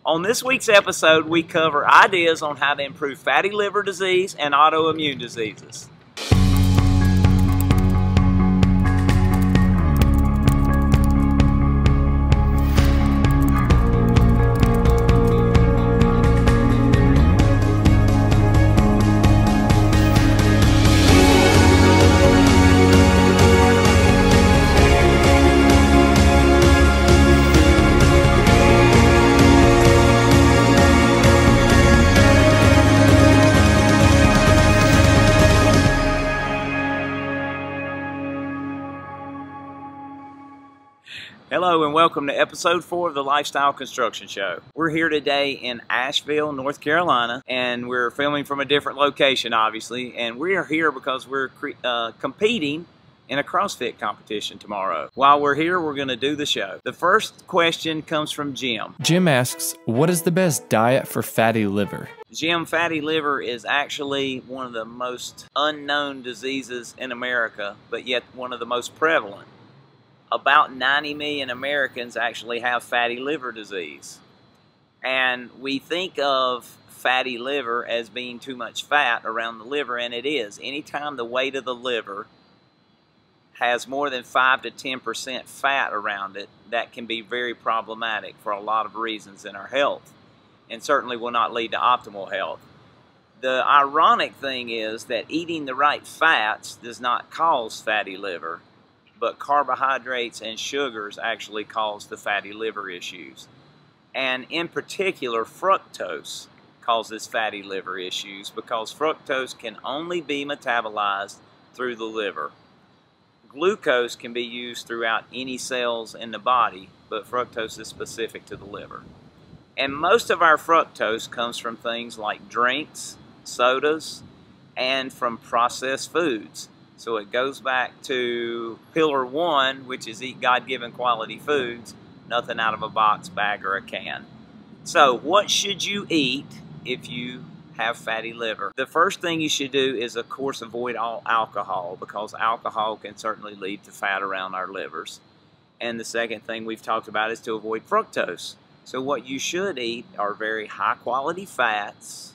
On this week's episode, we cover ideas on how to improve fatty liver disease and autoimmune diseases. Hello and welcome to episode 4 of the Lifestyle Construction Show. We're here today in Asheville, North Carolina, and we're filming from a different location, obviously. And we are here because we're competing in a CrossFit competition tomorrow. While we're here, we're going to do the show. The first question comes from Jim. Jim asks, what is the best diet for fatty liver? Jim, fatty liver is actually one of the most unknown diseases in America, but yet one of the most prevalent. About 90 million Americans actually have fatty liver disease. And we think of fatty liver as being too much fat around the liver, and it is. Anytime the weight of the liver has more than 5 to 10% fat around it, that can be very problematic for a lot of reasons in our health, and certainly will not lead to optimal health. The ironic thing is that eating the right fats does not cause fatty liver, but carbohydrates and sugars actually cause the fatty liver issues. And in particular, fructose causes fatty liver issues because fructose can only be metabolized through the liver. Glucose can be used throughout any cells in the body, but fructose is specific to the liver. And most of our fructose comes from things like drinks, sodas, and from processed foods. So it goes back to pillar 1, which is eat God-given quality foods, nothing out of a box, bag, or a can. So what should you eat if you have fatty liver? The first thing you should do is, of course, avoid all alcohol, because alcohol can certainly lead to fat around our livers. And the second thing we've talked about is to avoid fructose. So what you should eat are very high-quality fats,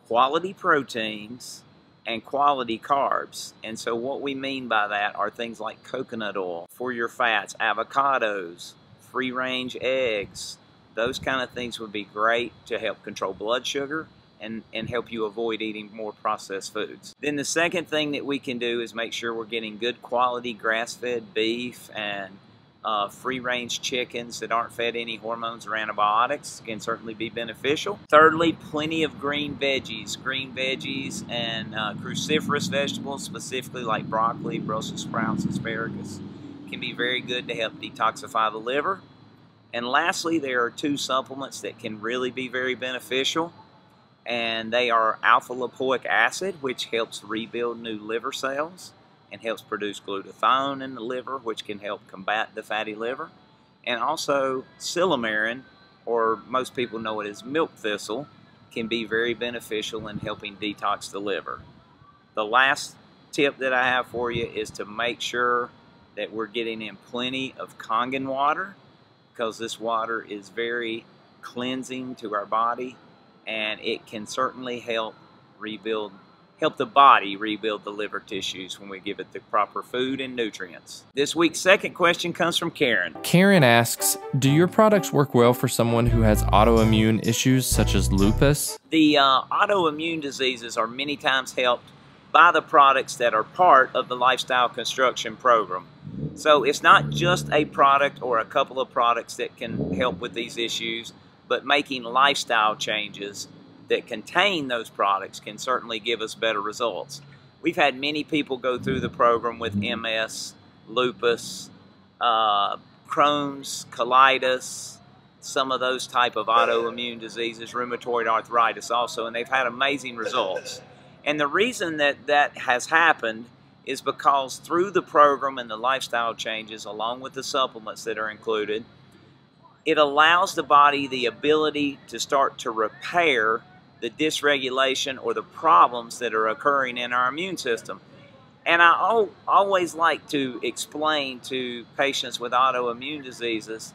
quality proteins, and quality carbs. And so what we mean by that are things like coconut oil for your fats, avocados, free-range eggs. Those kind of things would be great to help control blood sugar and help you avoid eating more processed foods. Then the second thing that we can do is make sure we're getting good quality grass-fed beef and free-range chickens that aren't fed any hormones or antibiotics can certainly be beneficial. Thirdly, plenty of green veggies and cruciferous vegetables, specifically like broccoli, Brussels sprouts, asparagus, can be very good to help detoxify the liver. And lastly, there are 2 supplements that can really be very beneficial, and they are alpha-lipoic acid, which helps rebuild new liver cells and helps produce glutathione in the liver, which can help combat the fatty liver. And also silymarin, or most people know it as milk thistle, can be very beneficial in helping detox the liver. The last tip that I have for you is to make sure that we're getting in plenty of Kangen water, because this water is very cleansing to our body, and it can certainly help the body rebuild the liver tissues when we give it the proper food and nutrients. This week's second question comes from Karen. Karen asks, do your products work well for someone who has autoimmune issues such as lupus? The autoimmune diseases are many times helped by the products that are part of the Lifestyle Construction program. So it's not just a product or a couple of products that can help with these issues, but making lifestyle changes that contain those products can certainly give us better results. We've had many people go through the program with MS, lupus, Crohn's, colitis, some of those type of autoimmune diseases, rheumatoid arthritis also, and they've had amazing results. And the reason that that has happened is because through the program and the lifestyle changes, along with the supplements that are included, it allows the body the ability to start to repair the dysregulation or the problems that are occurring in our immune system. And I always like to explain to patients with autoimmune diseases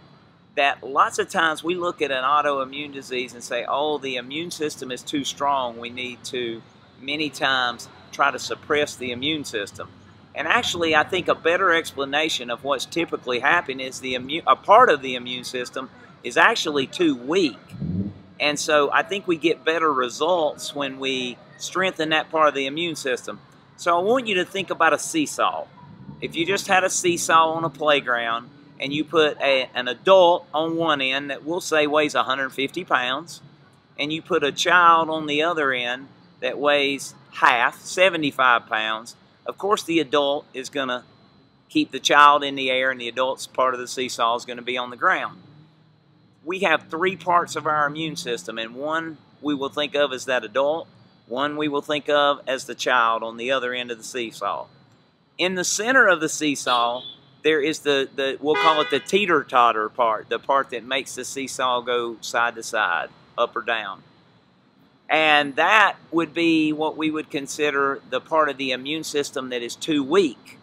that lots of times we look at an autoimmune disease and say, oh, the immune system is too strong. We need to, many times, try to suppress the immune system. And actually, I think a better explanation of what's typically happening is a part of the immune system is actually too weak. And so I think we get better results when we strengthen that part of the immune system. So I want you to think about a seesaw. If you just had a seesaw on a playground, and you put an adult on one end that we'll say weighs 150 pounds, and you put a child on the other end that weighs half, 75 pounds, of course the adult is going to keep the child in the air, and the adult's part of the seesaw is going to be on the ground. We have three parts of our immune system, and one we will think of as that adult, one we will think of as the child on the other end of the seesaw. In the center of the seesaw, there is we'll call it the teeter-totter part, the part that makes the seesaw go side to side, up or down. And that would be what we would consider the part of the immune system that is too weak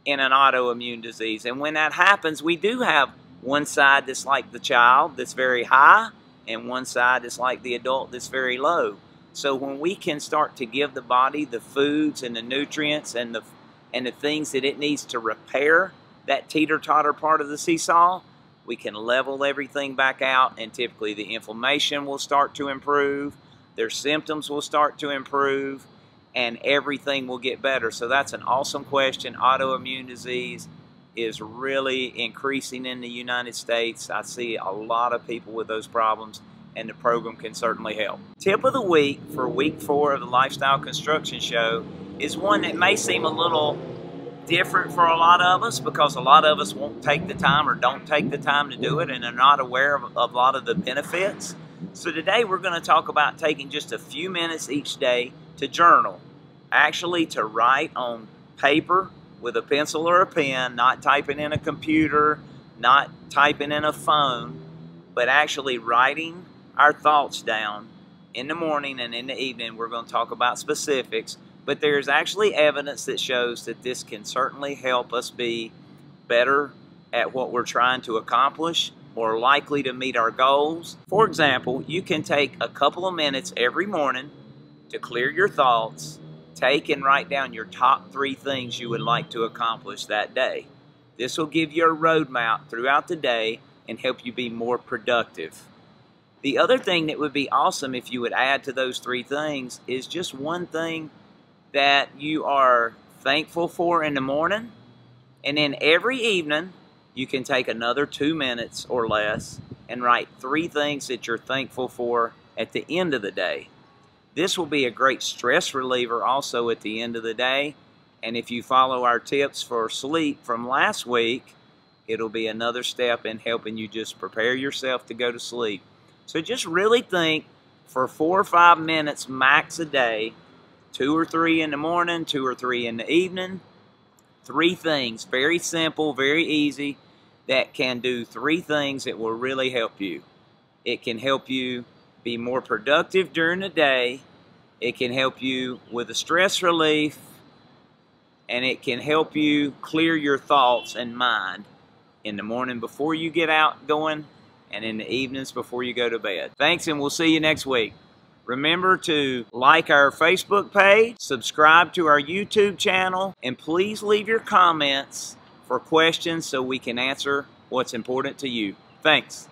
in an autoimmune disease. And when that happens, we do have one side that's like the child, that's very high, and one side that's like the adult, that's very low. So when we can start to give the body the foods and the nutrients and the things that it needs to repair that teeter-totter part of the seesaw, we can level everything back out, and typically the inflammation will start to improve, their symptoms will start to improve, and everything will get better. So that's an awesome question. Autoimmune disease is really increasing in the United States. I see a lot of people with those problems, and the program can certainly help. Tip of the week for week 4 of the Lifestyle Construction Show is one that may seem a little different for a lot of us, because a lot of us won't take the time or don't take the time to do it, and are not aware of a lot of the benefits. So today we're going to talk about taking just a few minutes each day to journal, actually to write on paper with a pencil or a pen, not typing in a computer, not typing in a phone, but actually writing our thoughts down in the morning and in the evening. We're going to talk about specifics, but there's actually evidence that shows that this can certainly help us be better at what we're trying to accomplish, more likely to meet our goals. For example, you can take a couple of minutes every morning to clear your thoughts, take and write down your top 3 things you would like to accomplish that day. This will give you a roadmap throughout the day and help you be more productive. The other thing that would be awesome if you would add to those 3 things is just one thing that you are thankful for in the morning, and then every evening you can take another 2 minutes or less and write 3 things that you're thankful for at the end of the day. This will be a great stress reliever also at the end of the day, and if you follow our tips for sleep from last week, it'll be another step in helping you just prepare yourself to go to sleep. So just really think for 4 or 5 minutes max a day, 2 or 3 in the morning, 2 or 3 in the evening. 3 things, very simple, very easy, that can do 3 things that will really help you. It can help you be more productive during the day. It can help you with the stress relief, and it can help you clear your thoughts and mind in the morning before you get out going, and in the evenings before you go to bed. Thanks, and we'll see you next week. Remember to like our Facebook page, subscribe to our YouTube channel, and please leave your comments for questions so we can answer what's important to you. Thanks.